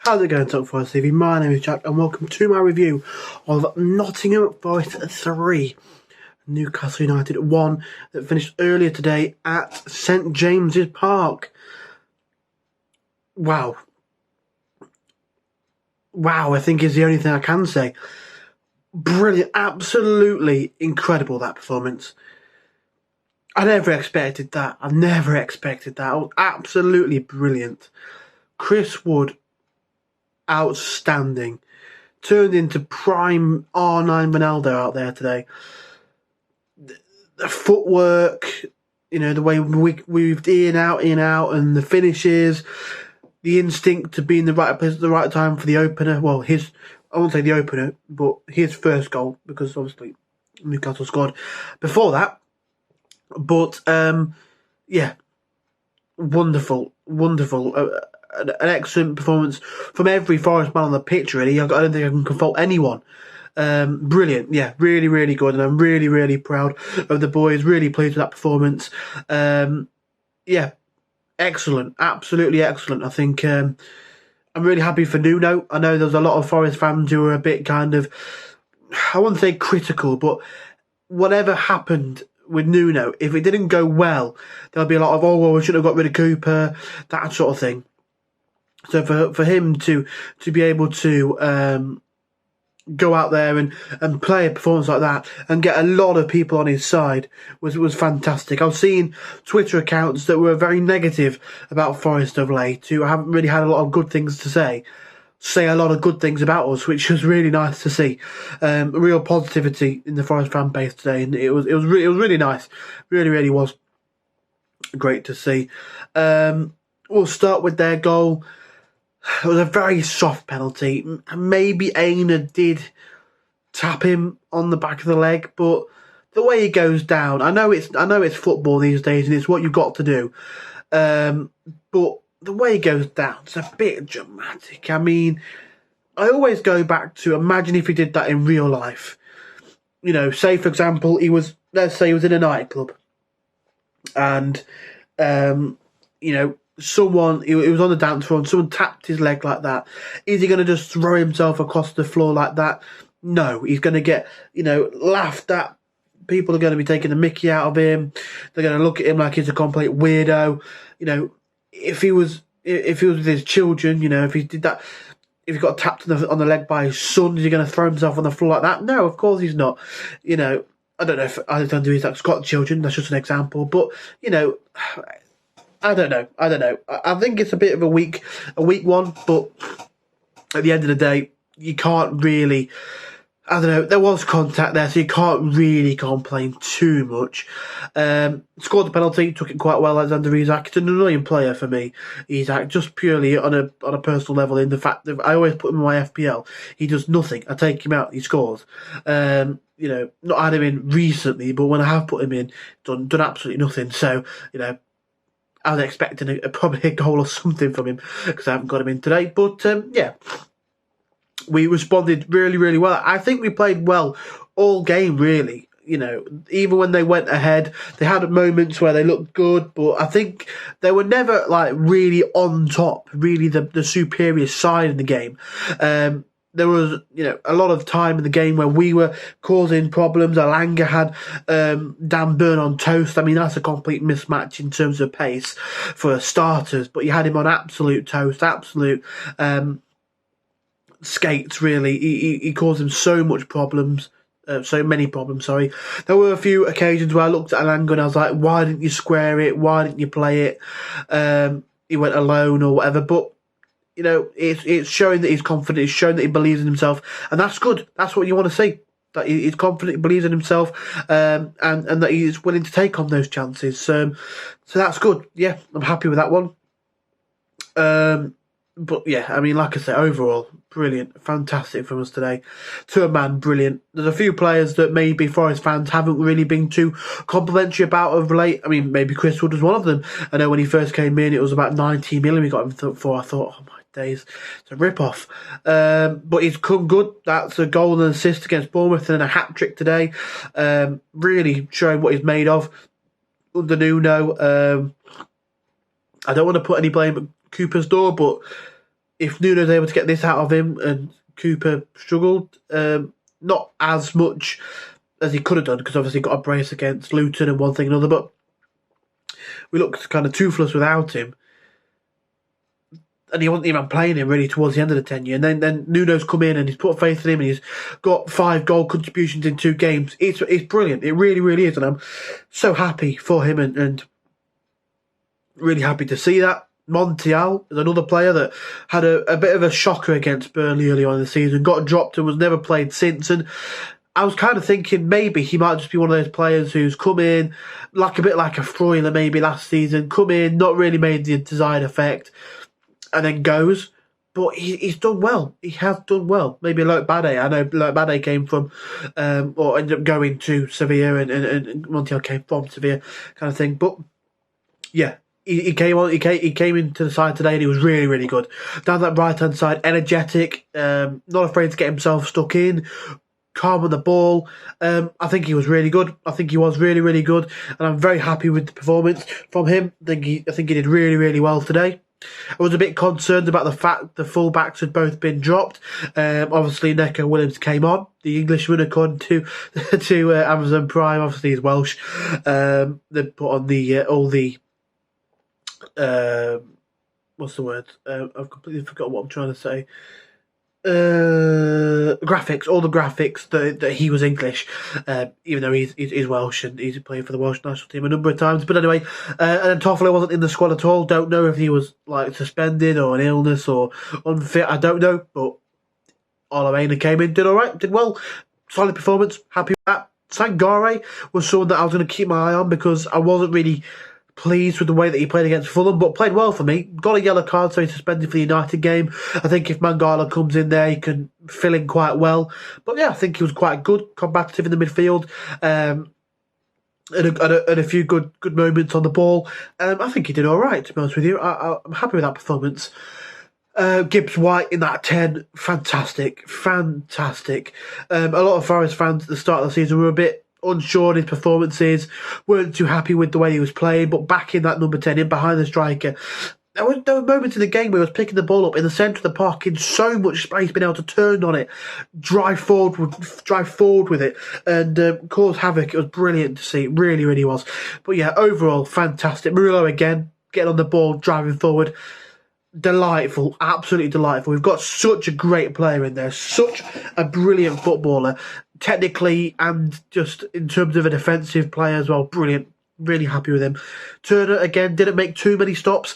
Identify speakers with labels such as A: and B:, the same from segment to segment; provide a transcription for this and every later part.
A: How's it going, Top Forest TV? My name is Jack, and welcome to my review of Nottingham Forest 3, Newcastle United 1, that finished earlier today at St James's Park. Wow, I think is the only thing I can say. Brilliant, absolutely incredible, that performance. I never expected that. It was absolutely brilliant. Chris Wood, outstanding. Turned into prime R9 Ronaldo out there today. The footwork, the way we weaved in, out, and the finishes, the instinct to be in the right place at the right time for the opener. Well, I won't say the opener, but his first goal, because obviously Newcastle scored before that. But, wonderful. An excellent performance from every Forest man on the pitch, really. I don't think I can fault anyone. Brilliant, really good, and I'm really proud of the boys. Really pleased with that performance. Excellent, absolutely excellent. I think I'm really happy for Nuno. I know there's a lot of Forest fans who are a bit kind of, I wouldn't say critical, but whatever happened with Nuno, if it didn't go well, there'll be a lot of, we should have got rid of Cooper, that sort of thing. So for him to be able to go out there and play a performance like that and get a lot of people on his side was fantastic. I've seen Twitter accounts that were very negative about Forest of late, who haven't really had a lot of good things to say a lot of good things about us, which was really nice to see. Real positivity in the Forest fan base today, and it was really nice. Really was great to see. We'll start with their goal. It was a very soft penalty. Maybe Aina did tap him on the back of the leg, but the way he goes down, I know it's football these days and it's what you've got to do. But the way he goes down, it's a bit dramatic. I mean, I always go back to imagine if he did that in real life. Say for example, let's say he was in a nightclub and someone, he was on the dance floor and someone tapped his leg like that. Is he going to just throw himself across the floor like that? No, he's going to get, laughed at. People are going to be taking the mickey out of him. They're going to look at him like he's a complete weirdo. If he was with his children, if he did that, if he got tapped on the leg by his son, is he going to throw himself on the floor like that? No, of course he's not. I don't know if Alexander Isak's got children. That's just an example. But, I don't know. I think it's a bit of a weak one, but at the end of the day, you can't really, there was contact there, so you can't really complain too much. Scored the penalty, took it quite well, Alexander Isak. It's an annoying player for me, Isak, just purely on a personal level, in the fact that I always put him in my FPL. He does nothing. I take him out, he scores. Not had him in recently, but when I have put him in, done absolutely nothing. So, I was expecting probably a goal or something from him because I haven't got him in today. But, we responded really well. I think we played well all game, really. Even when they went ahead, they had moments where they looked good, but I think they were never, really on top, really the superior side in the game. There was, a lot of time in the game where we were causing problems. Alanga had Dan Burn on toast. I mean, that's a complete mismatch in terms of pace for starters, but you had him on absolute toast, absolute skates, really. He caused him so many problems, sorry. There were a few occasions where I looked at Alanga and I was like, why didn't you square it? Why didn't you play it? He went alone or whatever, but it's showing that he's confident. It's showing that he believes in himself, and that's good. That's what you want to see. That he's confident, he believes in himself, and that he's willing to take on those chances. So that's good. Yeah, I'm happy with that one. But yeah, I mean, like I say, overall, brilliant, fantastic from us today. To a man, brilliant. There's a few players that maybe Forest fans haven't really been too complimentary about of late. I mean, maybe Chris Wood was one of them. I know when he first came in, it was about 19 million we got him for. I thought, oh my days, it's a rip-off. But he's come good. That's a goal and an assist against Bournemouth and a hat-trick today. Really showing what he's made of under Nuno. I don't want to put any blame at Cooper's door, but if Nuno's able to get this out of him, and Cooper struggled, not as much as he could have done, because obviously he got a brace against Luton and one thing and another, but we looked kind of toothless without him. And he wasn't even playing him really towards the end of the tenure. And then Nuno's come in and he's put faith in him and he's got 5 goal contributions in 2 games. It's brilliant. It really, really is. And I'm so happy for him and really happy to see that. Montiel is another player that had a bit of a shocker against Burnley early on in the season, got dropped and was never played since. And I was kind of thinking maybe he might just be one of those players who's come in, like a bit like a Freuler maybe last season, come in, not really made the desired effect, and then goes. But he's done well. He has done well. Maybe like Bade. I know like Bade came from, or ended up going to Sevilla, and Montiel came from Sevilla, kind of thing. But yeah, he came on. He came into the side today, and he was really, really good. Down that right hand side, energetic, not afraid to get himself stuck in, calm on the ball. I think he was really good. I think he was really, really good, and I'm very happy with the performance from him. I think he did really, really well today. I was a bit concerned about the fact the full-backs had both been dropped. Obviously, Neco Williams came on, the Englishman, according to Amazon Prime. Obviously, he's Welsh. They put on all the what's the word? I've completely forgotten what I'm trying to say. Graphics, all the graphics that he was English, even though he's Welsh and he's played for the Welsh national team a number of times. But anyway, and then Toffolo wasn't in the squad at all. Don't know if he was like suspended or an illness or unfit. I don't know. But Olamena came in, did all right, did well, solid performance. Happy with that. Sangare was someone that I was going to keep my eye on because I wasn't really pleased with the way that he played against Fulham, but played well for me. Got a yellow card, so he's suspended for the United game. I think if Mangala comes in there, he can fill in quite well. But yeah, I think he was quite good, combative in the midfield, and a few good moments on the ball. I think he did all right, to be honest with you. I'm happy with that performance. Gibbs White in that 10, fantastic. A lot of Forest fans at the start of the season were a bit unsure of his performances, weren't too happy with the way he was playing, but back in that number 10, in behind the striker, there were moments in the game where he was picking the ball up in the centre of the park in so much space, being able to turn on it, drive forward with it, and cause havoc. It was brilliant to see, it really, really was. But yeah, overall, fantastic. Murillo again, getting on the ball, driving forward. Delightful, absolutely delightful. We've got such a great player in there, such a brilliant footballer, technically and just in terms of a defensive player as well. Brilliant, really happy with him. Turner again didn't make too many too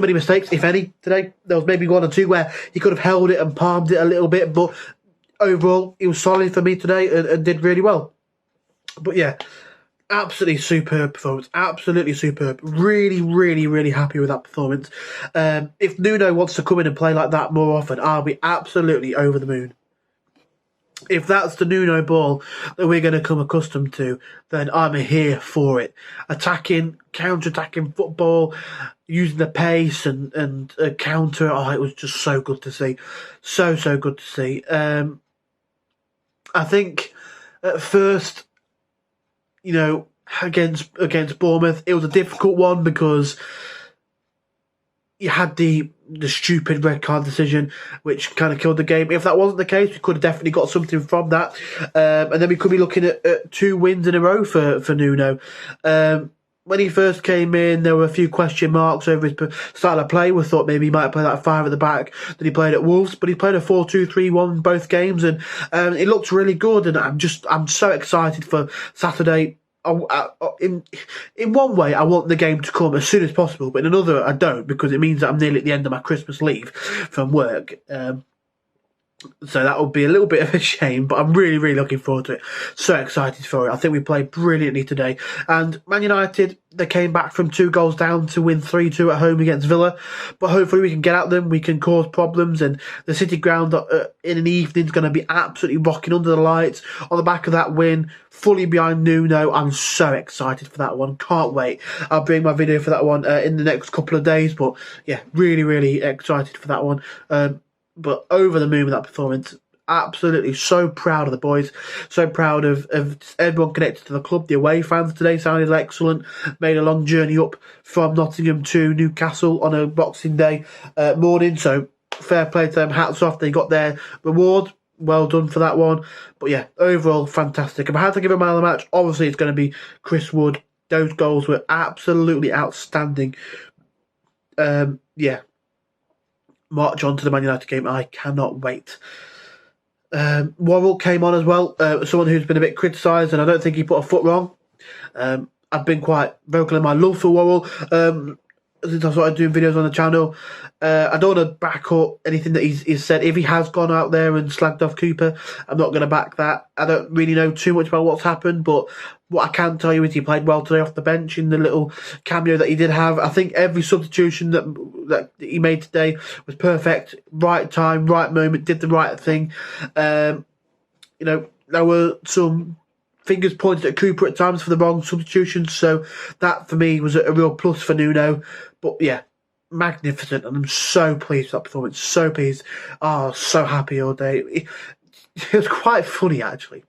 A: many mistakes, if any, today. There was maybe 1 or 2 where he could have held it and palmed it a little bit, but overall he was solid for me today and did really well. But yeah, absolutely superb performance. Absolutely superb. Really, really, really happy with that performance. If Nuno wants to come in and play like that more often, I'll be absolutely over the moon. If that's the Nuno ball that we're going to come accustomed to, then I'm here for it. Attacking, counter-attacking football, using the pace and counter. Oh, it was just so good to see. So good to see. I think at first, against Bournemouth, it was a difficult one because you had the stupid red card decision, which kind of killed the game. If that wasn't the case, we could have definitely got something from that. And then we could be looking at 2 wins in a row for Nuno. When he first came in, there were a few question marks over his style of play. We thought maybe he might play that 5 at the back that he played at Wolves, but he played a 4-2-3-1 both games, and it looked really good. And I'm so excited for Saturday. In one way, I want the game to come as soon as possible, but in another, I don't, because it means that I'm nearly at the end of my Christmas leave from work. So that would be a little bit of a shame, but I'm really, really looking forward to it. So excited for it. I think we played brilliantly today. And Man United, they came back from 2 goals down to win 3-2 at home against Villa. But hopefully we can get at them, we can cause problems, and the City ground in an evening is going to be absolutely rocking under the lights. On the back of that win, fully behind Nuno. I'm so excited for that one. Can't wait. I'll bring my video for that one in the next couple of days. But yeah, really, really excited for that one. But over the moon with that performance. Absolutely so proud of the boys. So proud of everyone connected to the club. The away fans today sounded excellent. Made a long journey up from Nottingham to Newcastle on a Boxing Day morning. So fair play to them, hats off, they got their reward. Well done for that one. But yeah, overall, fantastic. If I had to give a man of the match, obviously it's going to be Chris Wood. Those goals were absolutely outstanding. Yeah. March on to the Man United game. I cannot wait. Worrell came on as well. Someone who's been a bit criticised, and I don't think he put a foot wrong. I've been quite vocal in my love for Worrell since I started doing videos on the channel. I don't want to back up anything that he's said. If he has gone out there and slagged off Cooper, I'm not going to back that. I don't really know too much about what's happened, but what I can tell you is he played well today off the bench in the little cameo that he did have. I think every substitution that he made today was perfect. Right time, right moment, did the right thing. There were some fingers pointed at Cooper at times for the wrong substitutions, so that for me was a real plus for Nuno. But yeah, magnificent, and I'm so pleased with that performance. So pleased. Oh, so happy all day. It was quite funny actually,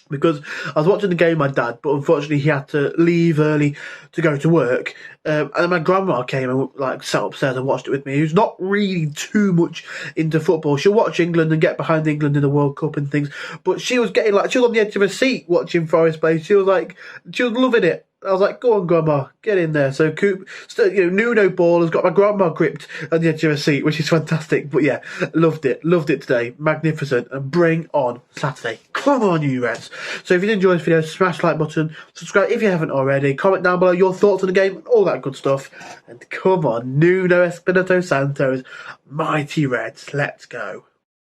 A: because I was watching the game with my dad, but unfortunately he had to leave early to go to work. And then my grandma came and sat upstairs and watched it with me, who's not really too much into football. She'll watch England and get behind England in the World Cup and things, but she was getting she was on the edge of her seat watching Forest play. She was loving it. I was like, go on, Grandma, get in there. So, Nuno ball has got my grandma gripped on the edge of her seat, which is fantastic. But yeah, loved it today. Magnificent. And bring on Saturday. Come on, you Reds. So if you did enjoy this video, smash the like button, subscribe if you haven't already, comment down below your thoughts on the game, all that good stuff. And come on, Nuno Espirito Santos, mighty Reds. Let's go.